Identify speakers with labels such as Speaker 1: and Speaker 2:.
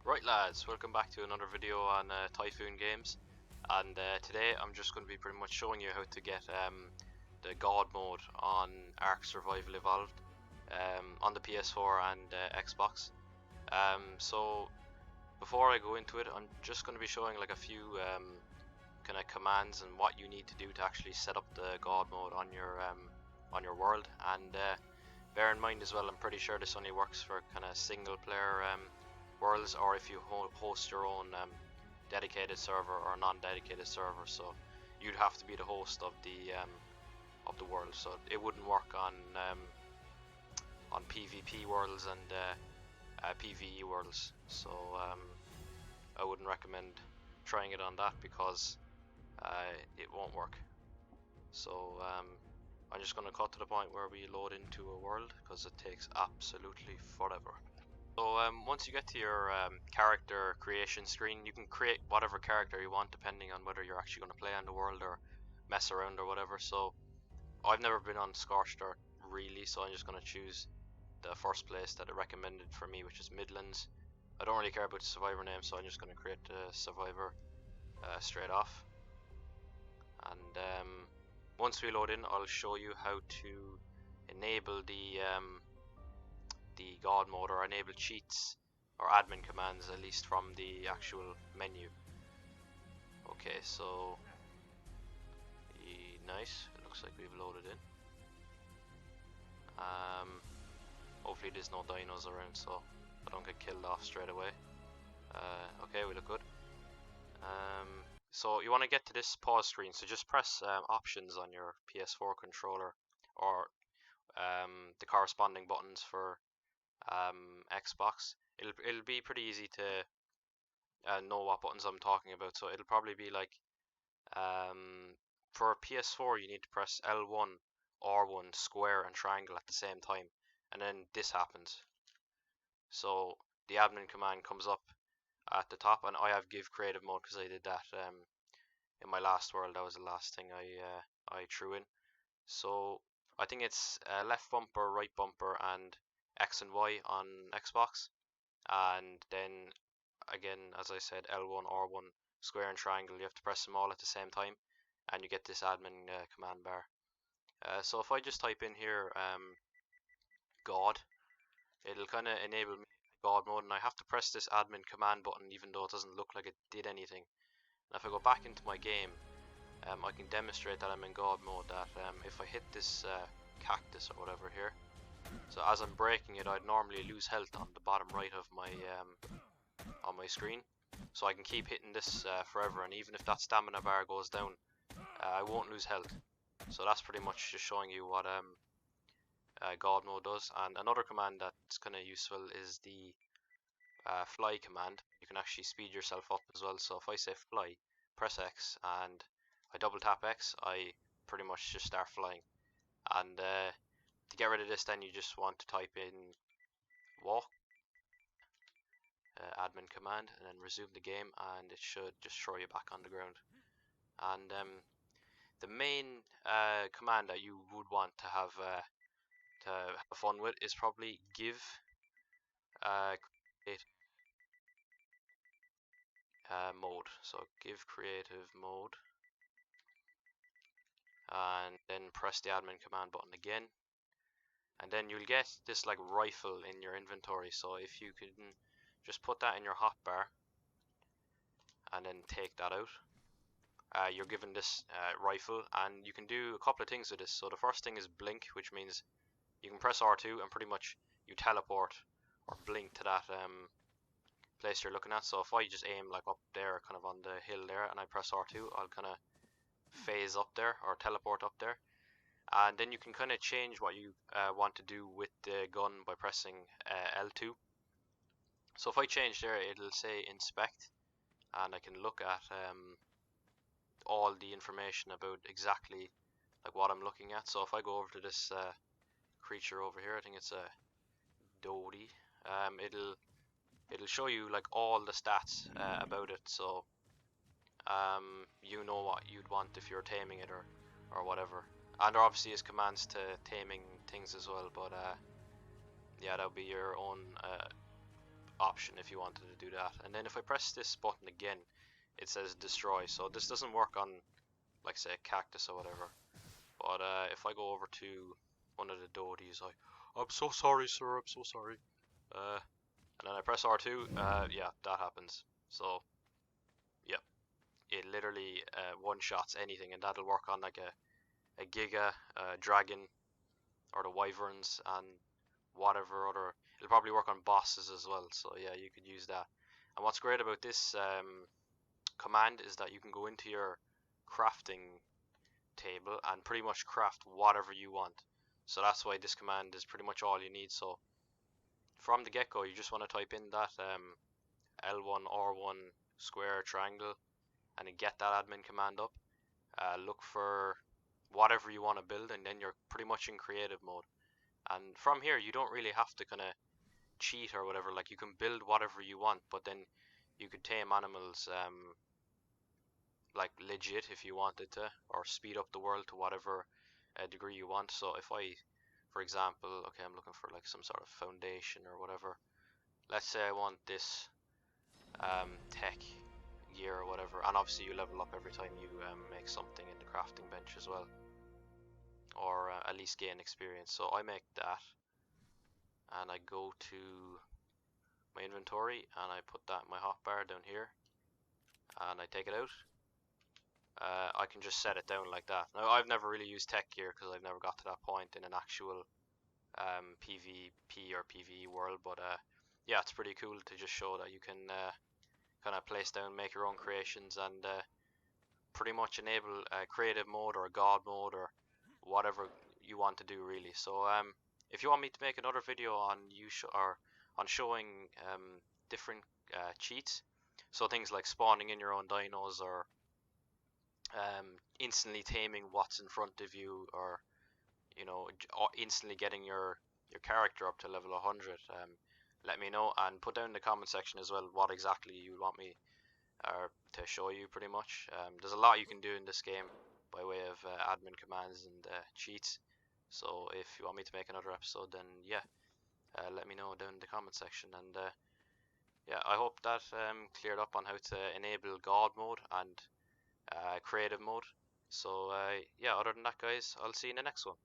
Speaker 1: Right lads, welcome back to another video on Typhoon Games, and today I'm just going to be pretty much showing you how to get the God mode on ARK Survival Evolved on the PS4 and Xbox. So before I go into it, I'm just going to be showing like a few kind of commands and what you need to do to actually set up the God mode on your world. And bear in mind as well, I'm pretty sure this only works for kind of single player worlds, or if you host your own dedicated server or non-dedicated server. So you'd have to be the host of the world, so it wouldn't work on PvP worlds and PvE worlds. So I wouldn't recommend trying it on that because it won't work. So I'm just going to cut to the point where we load into a world because it takes absolutely forever. So once you get to your character creation screen, you can create whatever character you want depending on whether you're actually going to play on the world or mess around or whatever. So I've never been on Scorched Earth really, so I'm just going to choose the first place that it recommended for me, which is Midlands. I don't really care about the survivor name, so I'm just going to create the survivor straight off. And once we load in, I'll show you how to enable the God mode, or enable cheats or admin commands, at least from the actual menu. Okay, so nice, it looks like we've loaded in. Hopefully there's no dinos around so I don't get killed off straight away. Okay, we look good. So you want to get to this pause screen, so just press options on your PS4 controller, or the corresponding buttons for Xbox. It'll be pretty easy to know what buttons I'm talking about. So it'll probably be like for PS4 you need to press L1, R1, square and triangle at the same time, and then this happens. So the admin command comes up at the top, and I have give creative mode because I did that in my last world. That was the last thing I threw in. So I think it's left bumper, right bumper, and X and Y on Xbox, and then again, as I said, L1, R1, square and triangle. You have to press them all at the same time, and you get this admin command bar. So if I just type in here God, it'll kind of enable me God mode, and I have to press this admin command button even though it doesn't look like it did anything. And if I go back into my game, I can demonstrate that I'm in God mode, that if I hit this cactus or whatever here, so as I'm breaking it, I'd normally lose health on the bottom right of my on my screen. So I can keep hitting this forever, and even if that stamina bar goes down, I won't lose health. So that's pretty much just showing you what God mode does. And another command that's kind of useful is the fly command. You can actually speed yourself up as well. So if I say fly, press X, and I double tap X, I pretty much just start flying. And to get rid of this, then you just want to type in walk, admin command, and then resume the game, and it should just throw you back on the ground. And the main command that you would want to have fun with is probably give creative mode. So give creative mode, and then press the admin command button again, and then you'll get this like rifle in your inventory. So if you can just put that in your hotbar and then take that out, you're given this rifle, and you can do a couple of things with this. So the first thing is blink, which means you can press R2 and pretty much you teleport or blink to that place you're looking at. So if I just aim like up there, kind of on the hill there, and I press R2, I'll kind of phase up there or teleport up there. And then you can kind of change what you want to do with the gun by pressing L2. So if I change there, it'll say inspect, and I can look at all the information about exactly like what I'm looking at. So if I go over to this creature over here, I think it's a Dodie, it'll show you like all the stats about it. So you know what you'd want if you're taming it or whatever. And there obviously is commands to taming things as well, but yeah, that'll be your own option if you wanted to do that. And then if I press this button again, it says destroy. So this doesn't work on, like say, a cactus or whatever. But if I go over to one of the dodis, I'm so sorry, sir. I'm so sorry. And then I press R2. Yeah, that happens. So yeah, it literally one-shots anything, and that'll work on like a Giga, Dragon, or the Wyverns, and whatever other. It'll probably work on bosses as well. So yeah, you could use that. And what's great about this command is that you can go into your crafting table and pretty much craft whatever you want. So that's why this command is pretty much all you need. So from the get-go, you just want to type in that L1, R1, square, triangle, and then get that admin command up. Look for whatever you want to build, and then you're pretty much in creative mode. And from here, you don't really have to kind of cheat or whatever. Like, you can build whatever you want, but then you could tame animals like legit if you wanted to, or speed up the world to whatever degree you want. So if I, for example, okay, I'm looking for like some sort of foundation or whatever. Let's say I want this tech gear or whatever, and obviously you level up every time you make something in the crafting bench as well, or at least gain experience. So I make that, and I go to my inventory and I put that in my hotbar down here, and I take it out. I can just set it down like that. Now, I've never really used tech gear because I've never got to that point in an actual PvP or PvE world, but yeah, it's pretty cool to just show that you can kind of place down, make your own creations, and pretty much enable creative mode or god mode or whatever you want to do, really. So if you want me to make another video on on showing different cheats, so things like spawning in your own dinos, or instantly taming what's in front of you, or you know, instantly getting your character up to level 100, let me know, and put down in the comment section as well what exactly you want me to show you. Pretty much there's a lot you can do in this game by way of admin commands and cheats. So if you want me to make another episode, then yeah, let me know down in the comment section. And yeah, I hope that cleared up on how to enable god mode and creative mode. So yeah, other than that, guys, I'll see you in the next one.